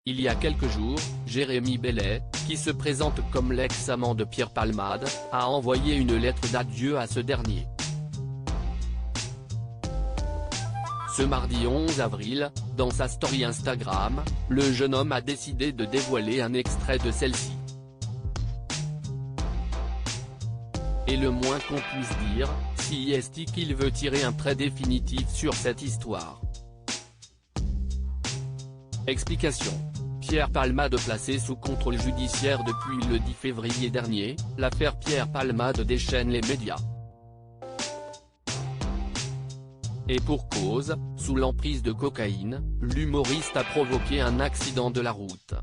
Il y a quelques jours, Jérémy Bellet, qui se présente comme l'ex-amant de Pierre Palmade, a envoyé une lettre d'adieu à ce dernier. Ce mardi 11 avril, dans sa story Instagram, le jeune homme a décidé de dévoiler un extrait de celle-ci. Et le moins qu'on puisse dire, si est qu'il veut tirer un trait définitif sur cette histoire. Explication. Pierre Palmade placé sous contrôle judiciaire depuis le 10 février dernier, l'affaire Pierre Palmade déchaîne les médias. Et pour cause, sous l'emprise de cocaïne, l'humoriste a provoqué un accident de la route.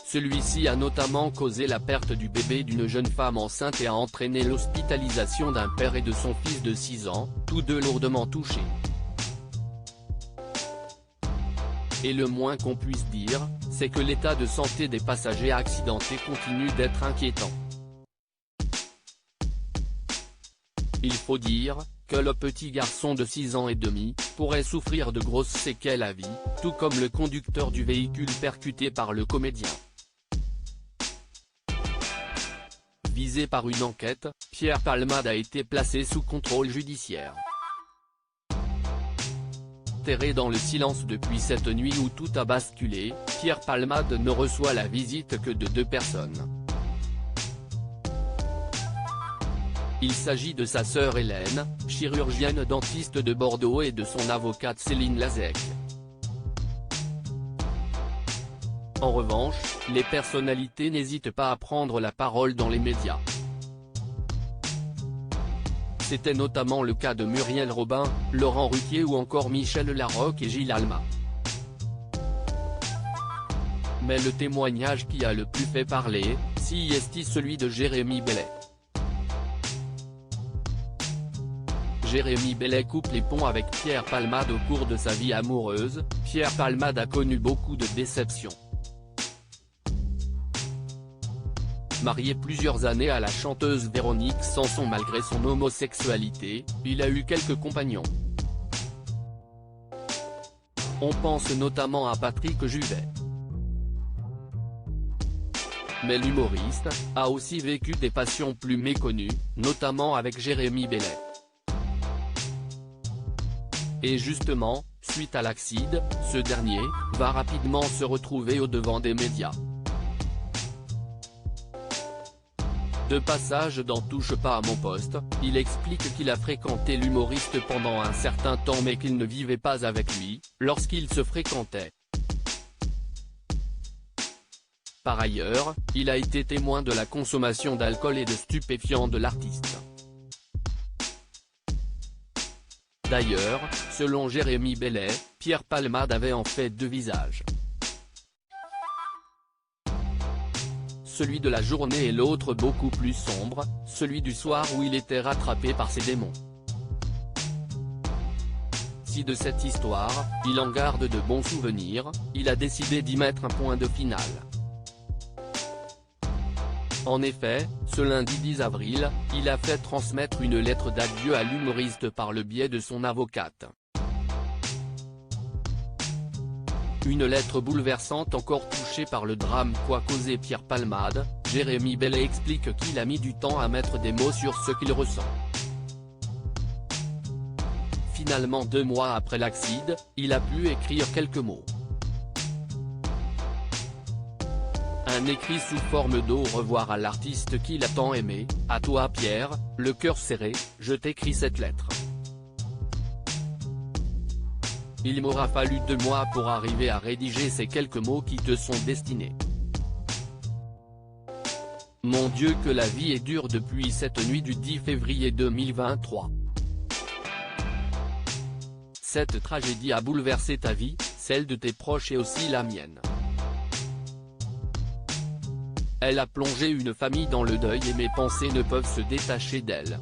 Celui-ci a notamment causé la perte du bébé d'une jeune femme enceinte et a entraîné l'hospitalisation d'un père et de son fils de 6 ans, tous deux lourdement touchés. Et le moins qu'on puisse dire, c'est que l'état de santé des passagers accidentés continue d'être inquiétant. Il faut dire que le petit garçon de 6 ans et demi pourrait souffrir de grosses séquelles à vie, tout comme le conducteur du véhicule percuté par le comédien. Visé par une enquête, Pierre Palmade a été placé sous contrôle judiciaire. Terré dans le silence depuis cette nuit où tout a basculé, Pierre Palmade ne reçoit la visite que de 2 personnes. Il s'agit de sa sœur Hélène, chirurgienne dentiste de Bordeaux, et de son avocate Céline Lazec. En revanche, les personnalités n'hésitent pas à prendre la parole dans les médias. C'était notamment le cas de Muriel Robin, Laurent Ruquier ou encore Michel Larocque et Gilles Alma. Mais le témoignage qui a le plus fait parler, c'est celui de Jérémy Bellet. Jérémy Bellet coupe les ponts avec Pierre Palmade au cours de sa vie amoureuse. Pierre Palmade a connu beaucoup de déceptions. Marié plusieurs années à la chanteuse Véronique Sanson malgré son homosexualité, il a eu quelques compagnons. On pense notamment à Patrick Juvet. Mais l'humoriste a aussi vécu des passions plus méconnues, notamment avec Jérémy Bellet. Et justement, suite à l'accident, ce dernier va rapidement se retrouver au devant des médias. De passage dans Touche pas à mon poste, il explique qu'il a fréquenté l'humoriste pendant un certain temps mais qu'il ne vivait pas avec lui, lorsqu'ils se fréquentaient. Par ailleurs, il a été témoin de la consommation d'alcool et de stupéfiants de l'artiste. D'ailleurs, selon Jérémy Bellet, Pierre Palmade avait en fait 2 visages. Celui de la journée et l'autre beaucoup plus sombre, celui du soir où il était rattrapé par ses démons. Si de cette histoire, il en garde de bons souvenirs, il a décidé d'y mettre un point de finale. En effet, ce lundi 10 avril, il a fait transmettre une lettre d'adieu à l'humoriste par le biais de son avocate. Une lettre bouleversante encore touchée par le drame qu'a causé Pierre Palmade. Jérémy Bellet explique qu'il a mis du temps à mettre des mots sur ce qu'il ressent. Finalement 2 mois après l'accident, il a pu écrire quelques mots. Un écrit sous forme d'au revoir à l'artiste qu'il a tant aimé. À toi Pierre, le cœur serré, je t'écris cette lettre. Il m'aura fallu 2 mois pour arriver à rédiger ces quelques mots qui te sont destinés. Mon Dieu que la vie est dure depuis cette nuit du 10 février 2023. Cette tragédie a bouleversé ta vie, celle de tes proches et aussi la mienne. Elle a plongé une famille dans le deuil et mes pensées ne peuvent se détacher d'elle.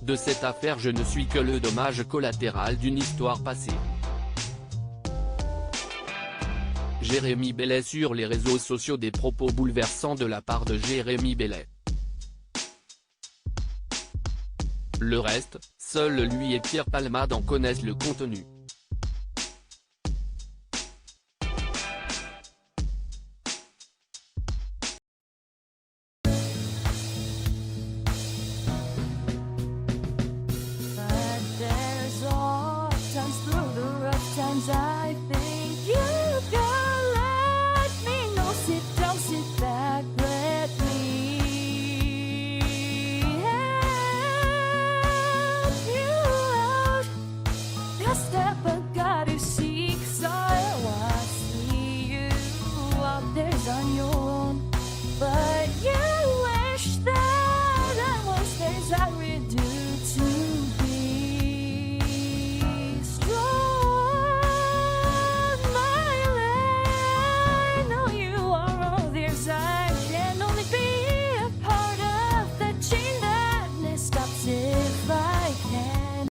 De cette affaire je ne suis que le dommage collatéral d'une histoire passée. Jérémy Bellet sur les réseaux sociaux. Des propos bouleversants de la part de Jérémy Bellet. Le reste, seul lui et Pierre Palmade en connaissent le contenu.